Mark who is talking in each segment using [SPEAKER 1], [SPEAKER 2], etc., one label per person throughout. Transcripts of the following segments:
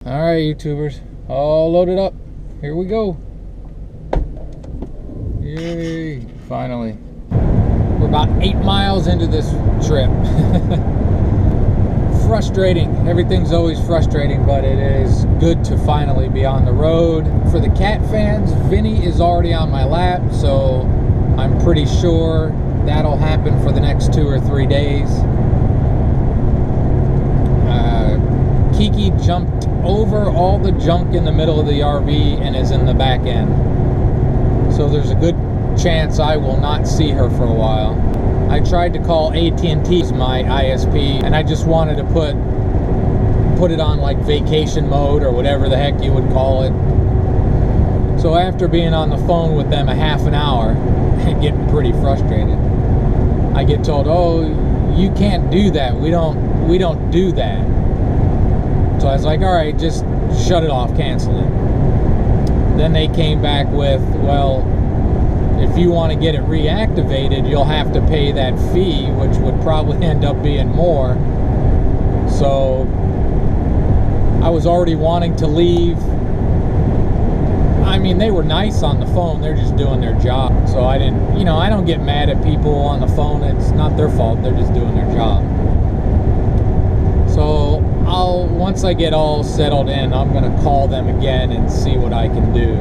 [SPEAKER 1] Alright, YouTubers, all loaded up. Here we go. Yay, finally. We're about 8 miles into this trip. Frustrating. Everything's always frustrating, but it is good to finally be on the road. For the cat fans, Vinny is already on my lap, so I'm pretty sure that'll happen for the next 2 or 3 days. Kiki jumped over all the junk in the middle of the RV and is in the back end. So there's a good chance I will not see her for a while. I tried to call AT&T, my ISP, and I just wanted to put it on like vacation mode or whatever the heck you would call it. So after being on the phone with them a half an hour and getting pretty frustrated, I get told, "Oh, you can't do that. We don't do that." So I was like, all right, just shut it off, cancel it. Then they came back with, well, if you want to get it reactivated, you'll have to pay that fee, which would probably end up being more. So I was already wanting to leave. I mean, they were nice on the phone. They're just doing their job. So I didn't, I don't get mad at people on the phone. It's not their fault. They're just doing their job. So once I get all settled in, I'm gonna call them again and see what I can do,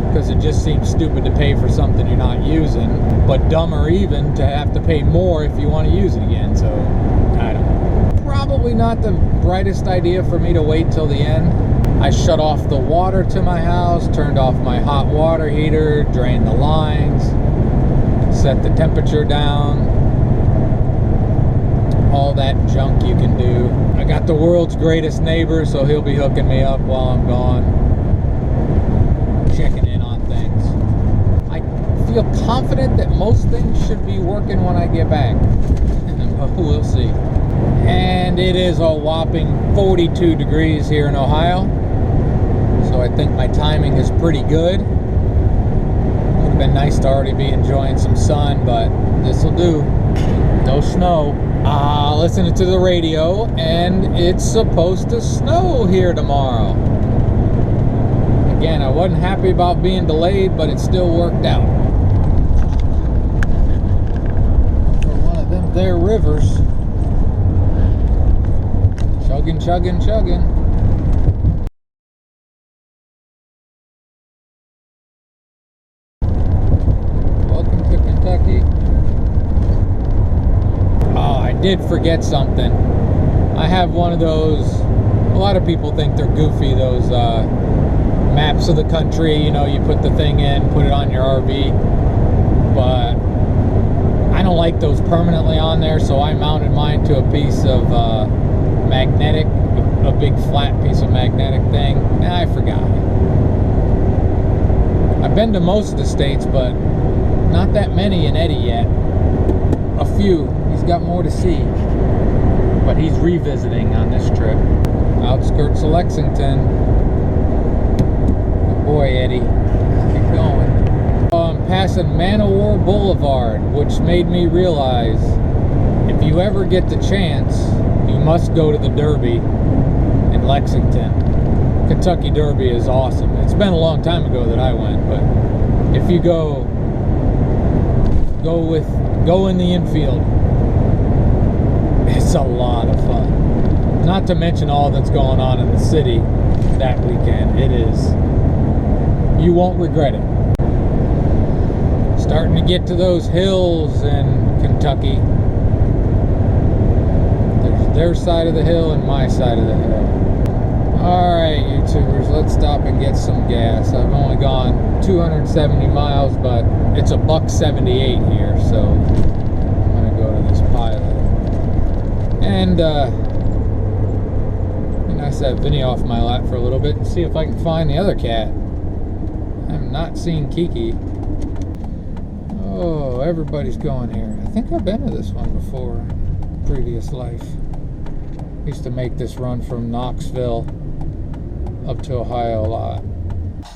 [SPEAKER 1] because it just seems stupid to pay for something you're not using, but dumber even to have to pay more if you want to use it again. So I don't know. Probably not the brightest idea for me to wait till the end. I shut off the water to my house, turned off my hot water heater, drained the lines, set the temperature down, all that junk you can do. I got the world's greatest neighbor, so he'll be hooking me up while I'm gone, checking in on things. I feel confident that most things should be working when I get back. We'll see. And it is a whopping 42 degrees here in Ohio, so I think my timing is pretty good. Would have been nice to already be enjoying some sun, but this'll do. No snow. Listening to the radio, and it's supposed to snow here tomorrow. Again, I wasn't happy about being delayed, but it still worked out. For one of them there rivers. Chugging, chugging, chugging. Welcome to Kentucky. I did forget something. I have one of those, a lot of people think they're goofy, those maps of the country, you put the thing in, put it on your RV, but I don't like those permanently on there, so I mounted mine to a piece of magnetic, a big flat piece of magnetic thing, and I forgot. I've been to most of the states, but not that many in Eddie yet. A few. He's got more to see, but he's revisiting on this trip. Outskirts of Lexington. Good boy, Eddie. Keep going. I'm passing Man-O-War Boulevard, which made me realize if you ever get the chance, you must go to the Derby in Lexington. Kentucky Derby is awesome. It's been a long time ago that I went, but if you go in the infield. It's a lot of fun. Not to mention all that's going on in the city that weekend. It is. You won't regret it. Starting to get to those hills in Kentucky. There's their side of the hill and my side of the hill. Alright, YouTubers, let's stop and get some gas. I've only gone 270 miles, but it's a $1.78 here, so I'm gonna go to this pilot. And nice to have Vinny off my lap for a little bit and see if I can find the other cat. I'm not seeing Kiki. Oh, everybody's going here. I think I've been to this one before, previous life. Used to make this run from Knoxville up to Ohio a lot.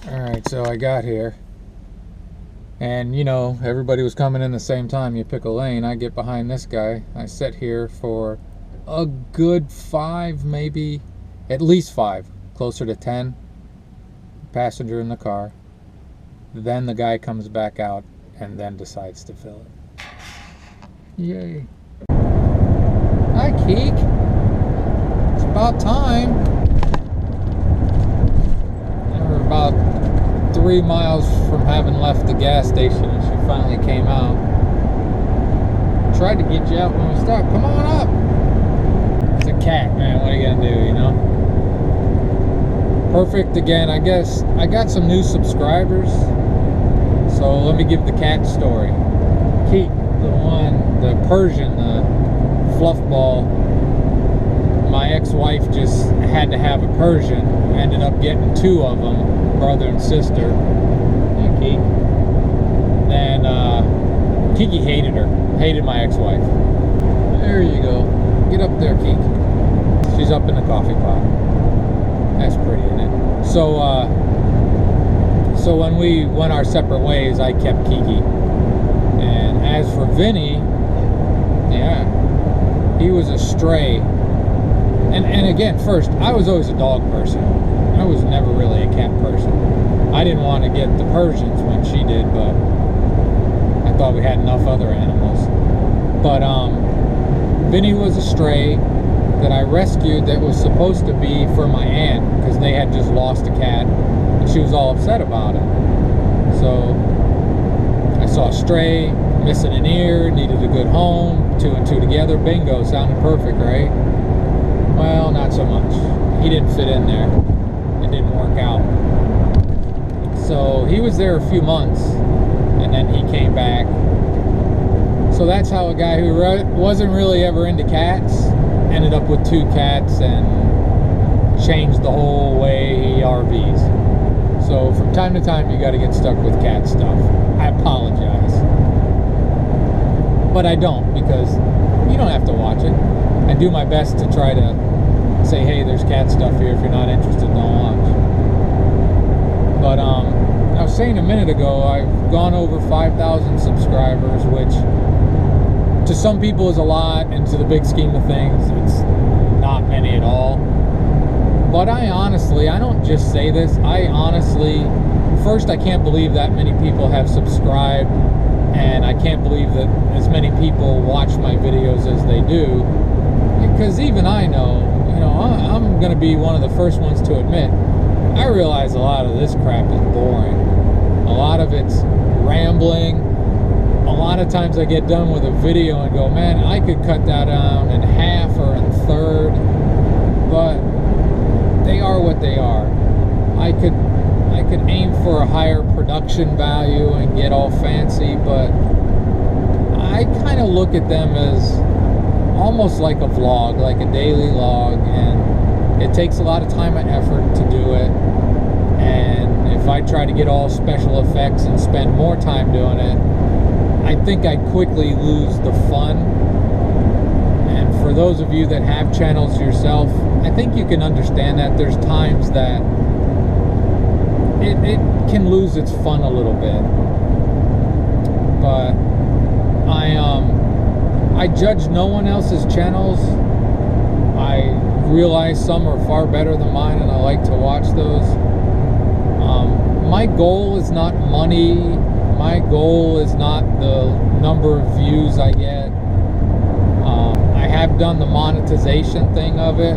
[SPEAKER 1] Alright, so I got here. And, everybody was coming in the same time. You pick a lane. I get behind this guy. I sit here for a good 5, maybe, at least 5, closer to 10, passenger in the car. Then the guy comes back out and then decides to fill it. Yay. Hi, Keek. It's about time. And we're about 3 miles from having left the gas station and she finally came out. Tried to get you out when we stopped. Come on up. It's a cat, man. What are you gonna do, you know? Perfect again. I guess I got some new subscribers. So let me give the cat story. Keek, the Persian, the fluff ball. My ex-wife just had to have a Persian. Ended up getting 2 of them, brother and sister. Yeah, Keek. And Kiki hated her. Hated my ex-wife. There you go. Get up there, Keek. She's up in the coffee pot. That's pretty, isn't it? So when we went our separate ways, I kept Kiki. And as for Vinny, yeah, he was a stray. And again, first, I was always a dog person. I was never really a cat person. I didn't want to get the Persians when she did, but I thought we had enough other animals. But Vinny was a stray that I rescued that was supposed to be for my aunt because they had just lost a cat and she was all upset about it. So I saw a stray, missing an ear, needed a good home, 2 and 2 together, bingo, sounded perfect, right? Well, not so much. He didn't fit in there. It didn't work out. So he was there a few months and then he came back. So that's how a guy who wasn't really ever into cats ended up with 2 cats and changed the whole way he RVs. So from time to time you got to get stuck with cat stuff. I apologize. But I don't, because you don't have to watch it. I do my best to try to say, hey, there's cat stuff here. If you're not interested, don't watch. But I was saying a minute ago, I've gone over 5,000 subscribers, which to some people is a lot, and to the big scheme of things, it's not many at all. But I don't just say this, I honestly, first, I can't believe that many people have subscribed, and I can't believe that as many people watch my videos as they do, because even I know, you know, I'm going to be one of the first ones to admit, I realize a lot of this crap is boring. A lot of it's rambling. A lot of times I get done with a video and go, man, I could cut that down in half or in third, but they are what they are. I could aim for a higher production value and get all fancy, but I kind of look at them as almost like a vlog, like a daily log, and it takes a lot of time and effort to do it. And if I try to get all special effects and spend more time doing it, I think I'd quickly lose the fun. And for those of you that have channels yourself, I think you can understand that there's times that it can lose its fun a little bit. But I judge no one else's channels. I realize some are far better than mine, and I like to watch those. My goal is not money. My goal is not the number of views I get. I have done the monetization thing of it,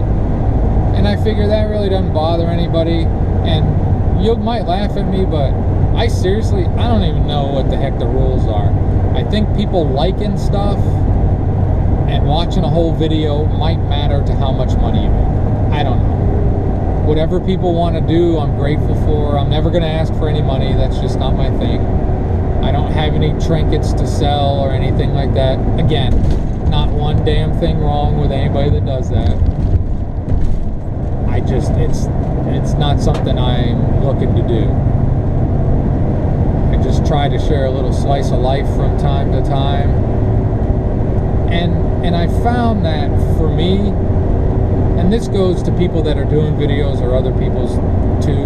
[SPEAKER 1] and I figure that really doesn't bother anybody. And you might laugh at me, but I don't even know what the heck the rules are. I think people liking stuff and watching a whole video might matter to how much money you make. I don't know. Whatever people want to do, I'm grateful for. I'm never going to ask for any money. That's just not my thing. I don't have any trinkets to sell or anything like that. Again, not one damn thing wrong with anybody that does that. It's not something I'm looking to do. I just try to share a little slice of life from time to time. And I found that for me, and this goes to people that are doing videos or other people's too,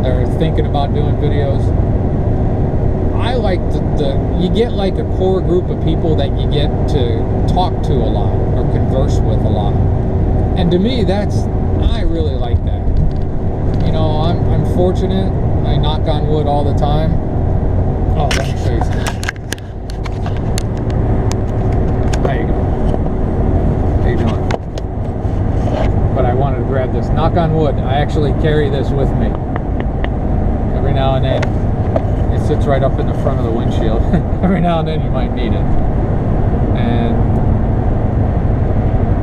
[SPEAKER 1] that are thinking about doing videos, I like you get like a core group of people that you get to talk to a lot or converse with a lot. And to me, I really like that. fortunate. I knock on wood all the time. Oh, let me show you something. There you go. How you doing? But I wanted to grab this. Knock on wood. I actually carry this with me. Every now and then, it sits right up in the front of the windshield. Every now and then you might need it. And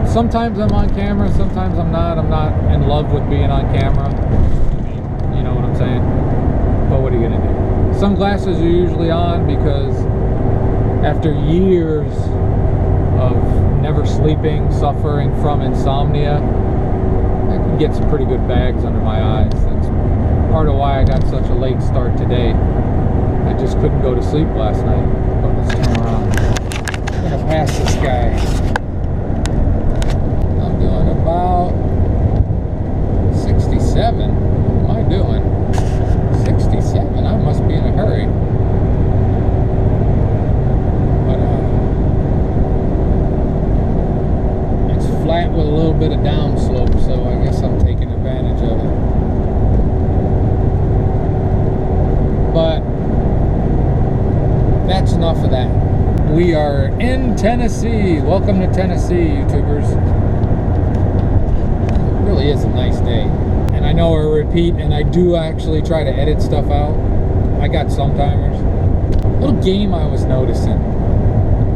[SPEAKER 1] sometimes I'm on camera, sometimes I'm not. I'm not in love with being on camera. You know what I'm saying? But what are you gonna do? Sunglasses are usually on because after years of never sleeping, suffering from insomnia, I can get some pretty good bags under my eyes. That's part of why I got such a late start today. I just couldn't go to sleep last night. But let's turn around. I'm gonna pass this guy. I'm doing about 67. What am I doing? 67? I must be in a hurry. But it's flat with a little bit of downslope, so I guess I'm taking advantage of it. But that's enough of that. We are in Tennessee. Welcome to Tennessee, YouTubers. It really is a nice day. And I know I repeat, and I do actually try to edit stuff out. I got some timers. Little game I was noticing.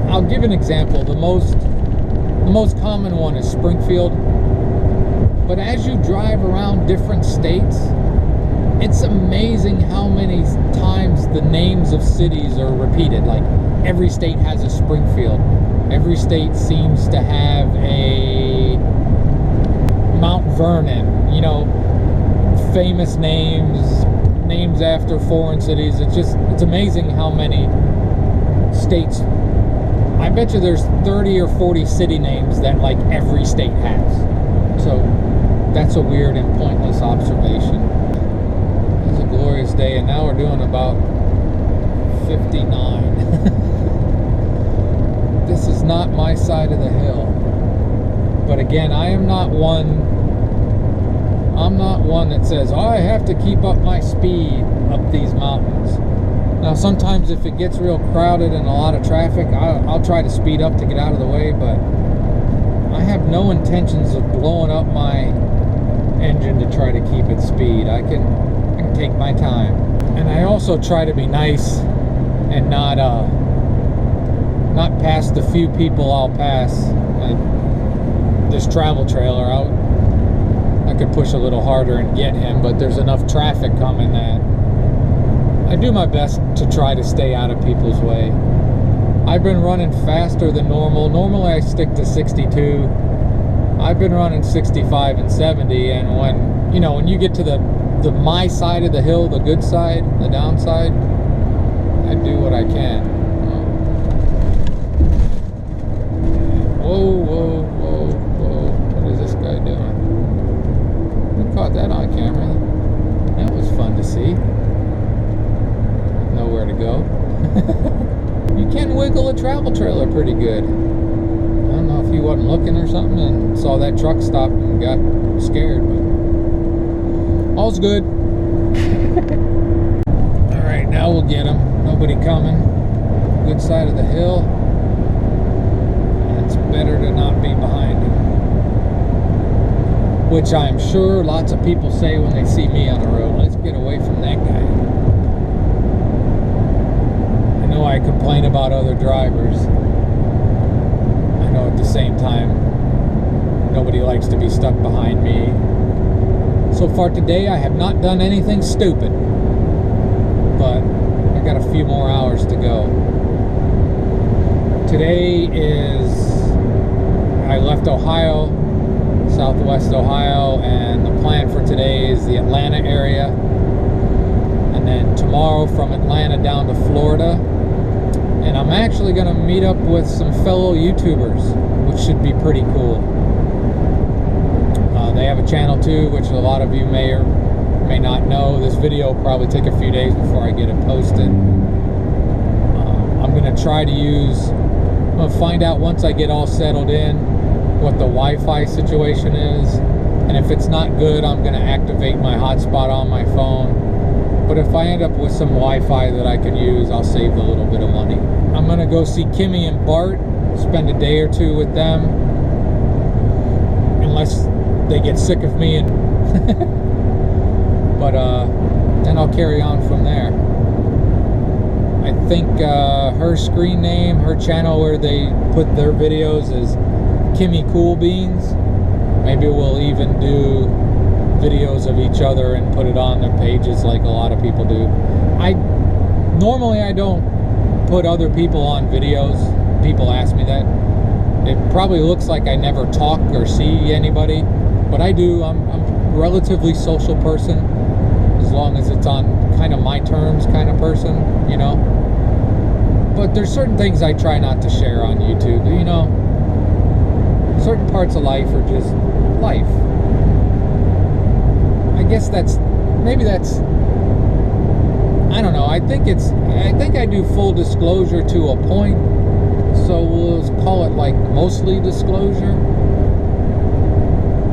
[SPEAKER 1] I'll give an example. The most common one is Springfield. But as you drive around different states, it's amazing how many times the names of cities are repeated. Like, every state has a Springfield. Every state seems to have a Mount Vernon, you know, famous names after foreign cities. It's amazing how many states. I bet you there's 30 or 40 city names that like every state has. So that's a weird and pointless observation. It's a glorious day, and now we're doing about 59. This is not my side of the hill. But again, I'm not one that says, oh, I have to keep up my speed up these mountains. Now, sometimes if it gets real crowded and a lot of traffic, I'll try to speed up to get out of the way, but I have no intentions of blowing up my engine to try to keep its speed. I can take my time. And I also try to be nice and not pass the few people I'll pass. This travel trailer out, I could push a little harder and get him, but there's enough traffic coming that I do my best to try to stay out of people's way. I've been running faster than normal. Normally I stick to 62. I've been running 65 and 70, and when you get to the my side of the hill, the good side, the downside, I do what I can. Whoa, whoa, whoa, whoa. What is this guy doing? We caught that on camera. That was fun to see. Nowhere to go. You can wiggle a travel trailer pretty good. I don't know if he wasn't looking or something and saw that truck stop and got scared, but all's good. Alright, now we'll get him. Nobody coming. Good side of the hill. It's better to not be behind him. Which I'm sure lots of people say when they see me on the road. Let's get away from that guy. I know I complain about other drivers. I know at the same time, nobody likes to be stuck behind me. So far today, I have not done anything stupid. But I got a few more hours to go. Today is, I left Ohio, Southwest Ohio, and the plan for today is the Atlanta area. And then tomorrow from Atlanta down to Florida. And I'm actually going to meet up with some fellow YouTubers, which should be pretty cool. They have a channel too, which a lot of you may or may not know. This video will probably take a few days before I get it posted. I'm going to try to I'm going to find out once I get all settled in what the Wi-Fi situation is. And if it's not good, I'm going to activate my hotspot on my phone. But if I end up with some Wi-Fi that I can use, I'll save a little bit of money. I'm going to go see Kimmy and Bart, spend a day or two with them. Unless they get sick of me. But then I'll carry on from there. I think her screen name, her channel where they put their videos is Kimmy Cool Beans. Maybe we'll even do videos of each other and put it on their pages like a lot of people do. Normally I don't put other people on videos. People ask me that. It probably looks like I never talk or see anybody, but I do. I'm a relatively social person, as long as it's on kind of my terms kind of person, you know. But there's certain things I try not to share on YouTube, you know. Certain parts of life are just life. I guess maybe that's, I don't know. I think I do full disclosure to a point, so we'll call it like mostly disclosure.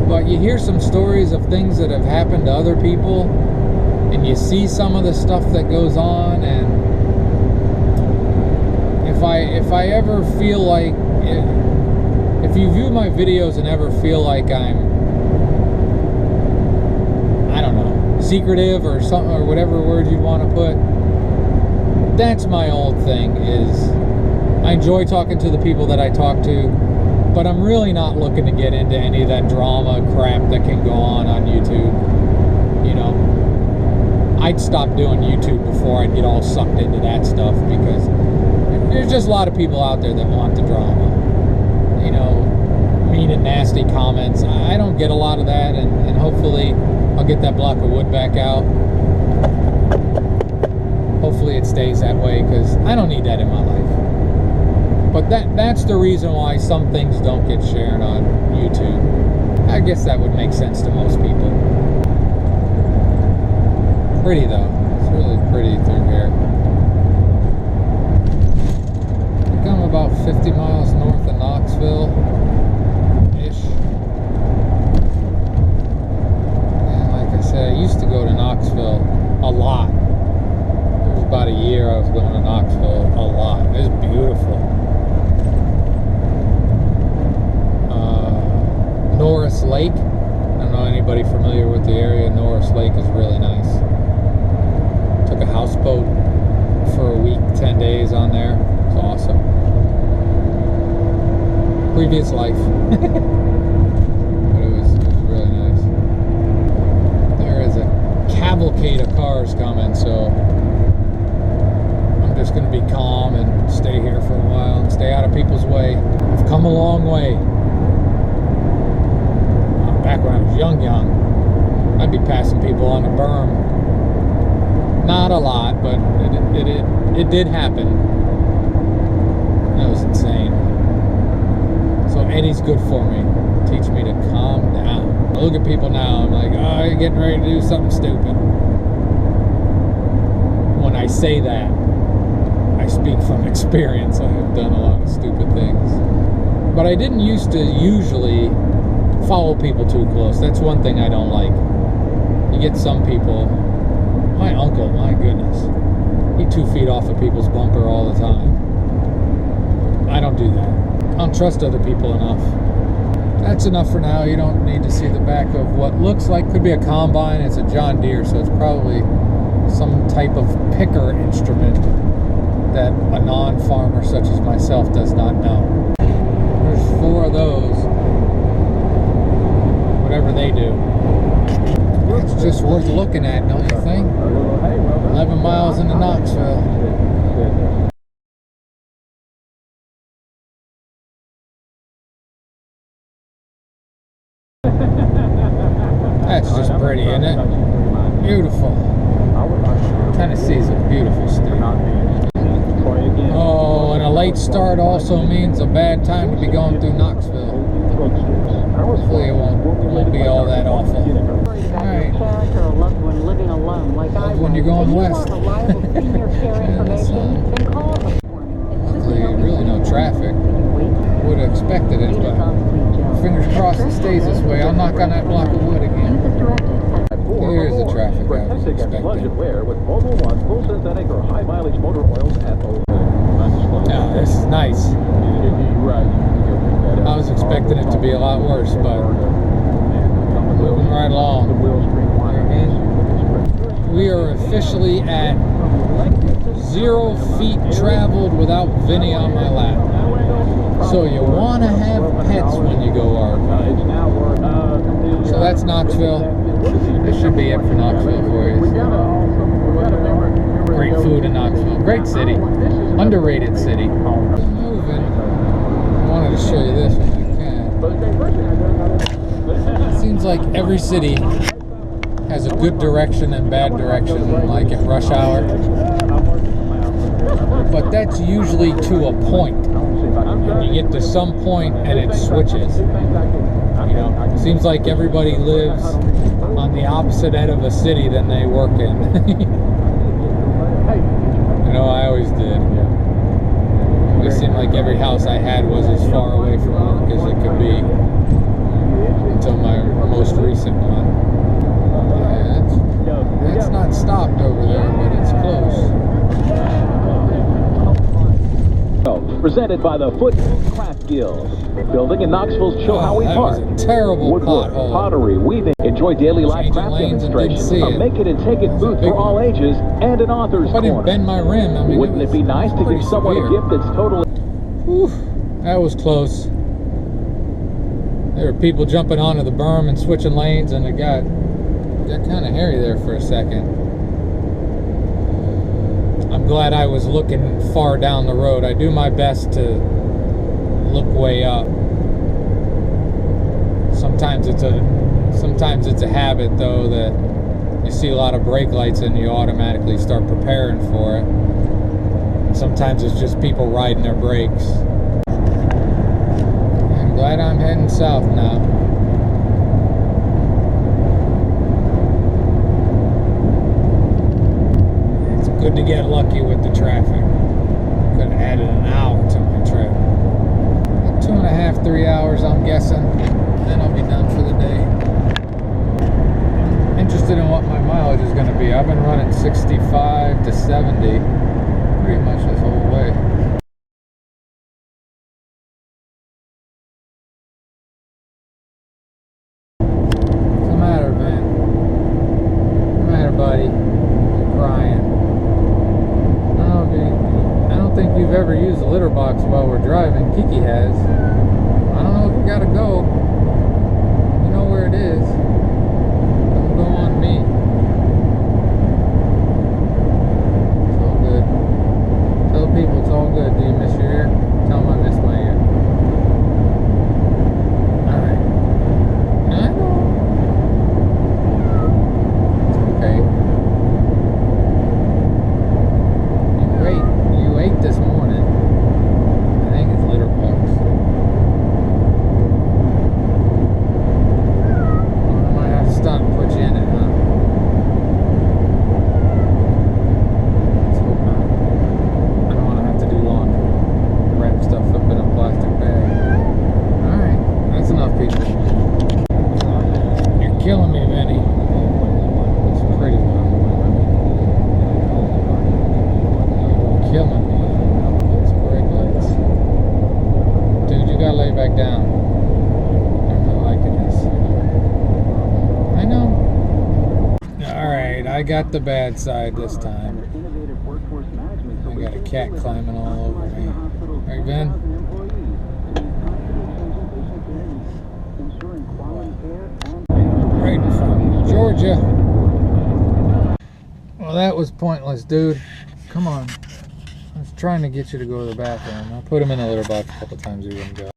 [SPEAKER 1] But you hear some stories of things that have happened to other people, and you see some of the stuff that goes on, and if I ever feel like if you view my videos and ever feel like I'm, I don't know, secretive or something, or whatever word you'd want to put, that's my old thing. Is I enjoy talking to the people that I talk to, but I'm really not looking to get into any of that drama crap that can go on YouTube. You know, I'd stop doing YouTube before I'd get all sucked into that stuff, because there's just a lot of people out there that want the drama. You know, mean and nasty comments. I don't get a lot of that, and hopefully I'll get that block of wood back out. Hopefully it stays that way, because I don't need that in my life. But that's the reason why some things don't get shared on YouTube. I guess that would make sense to most people. Pretty though. It's really pretty through here. I think I'm about 50 miles north of Knoxville-ish. And like I said, I used to go to Knoxville a lot. There was about a year I was going to Knoxville a lot. It was beautiful. Norris Lake. I don't know anybody familiar with the area. Norris Lake is really nice. Took a houseboat for a week, 10 days on there. It's awesome. Previous life. But it was really nice. There is a cavalcade of cars coming, so I'm just going to be calm and stay here for a while and stay out of people's way. I've come a long way. Back when I was young, I'd be passing people on the berm. Not a lot, but it did happen. That was insane. So Eddie's good for me. Teach me to calm down. I look at people now, I'm like, oh, you're getting ready to do something stupid. When I say that, I speak from experience. I have done a lot of stupid things. But I didn't used to usually follow people too close. That's one thing I don't like. You get some people. My uncle, my goodness, he 2 feet off of people's bumper all the time. I don't do that. I don't trust other people enough. That's enough for now. You don't need to see the back of what looks like could be a combine. It's a John Deere, so it's probably some type of picker instrument that a non-farmer such as myself does not know. There's 4 of those. Whatever they do. It's just worth looking at, don't you think? 11 miles into Knoxville. That's just pretty, isn't it? Beautiful. Tennessee's a beautiful state. Oh, and a late start also means a bad time to be going through Knoxville. Hopefully it won't be all that awful. Alright. When you're going west. Luckily, really no traffic. Would have expected it, but fingers crossed it stays this way. I'll knock on that block of wood again. Here's the traffic I was expecting. Yeah, this is nice. I was expecting it to be a lot worse, but moving right along. We are officially at 0 feet traveled without Vinny on my lap. So you want to have pets when you go RV. So that's Knoxville. This should be it for Knoxville for you. Great food in Knoxville. Great city. Underrated city. Moving. I wanted to show you this when I can. It seems like every city has a good direction and bad direction, like at rush hour. But that's usually to a point. You get to some point and it switches. You know, it seems like everybody lives on the opposite end of a city than they work in. You know, I always did. It seemed like every house I had was as far away from work as it could be until my most recent one. Yeah, it's not stopped over there, but it's close.
[SPEAKER 2] Presented by the Foot Craft Guild. Building in Knoxville's Chilhowie Park.
[SPEAKER 1] Was a terrible
[SPEAKER 2] Woodwork,
[SPEAKER 1] pothole.
[SPEAKER 2] pottery, weaving. Enjoy daily life craft demonstrations. A make it and take it booth for all ages and an author's corner.
[SPEAKER 1] I didn't bend my rim. I mean,
[SPEAKER 2] wouldn't it be nice to give someone a gift that's totally...
[SPEAKER 1] Whew, that was close. There were people jumping onto the berm and switching lanes, and it got kind of hairy there for a second. I'm glad I was looking far down the road. I do my best to look way up. Sometimes it's a habit though that you see a lot of brake lights and you automatically start preparing for it. Sometimes it's just people riding their brakes. I'm glad I'm heading south now. Good to get lucky with the traffic. Could have added an hour to my trip. 2.5, 3 hours, I'm guessing. Then I'll be done for the day. Interested in what my mileage is going to be. I've been running 65 to 70 pretty much this whole way. What's the matter, man? What's the matter, buddy? You're crying. I don't think you've ever used a litter box while we're driving. Kiki has. I don't know if you gotta go. You know where it is. Don't go on me. It's all good. Tell people it's all good. Do you miss your ear? Tell them I miss my ear. Alright. I know. It's okay. You ate this morning. I think it's litter box. I might have to stop and put you in it, huh? Let's hope not. I don't want to have to do laundry. Wrap stuff up in a plastic bag. Alright, that's enough, people. You're killing me, Vinny. It's pretty though. Killing me. It's brake lights. Dude, you gotta lay back down. I'm not liking this. I know. Alright, I got the bad side this time. I got a cat climbing all over me. Right, Ben? Right in front of Georgia. Well, that was pointless, dude. Come on. I was trying to get you to go to the bathroom. I put him in the litter box a couple times, he wouldn't go.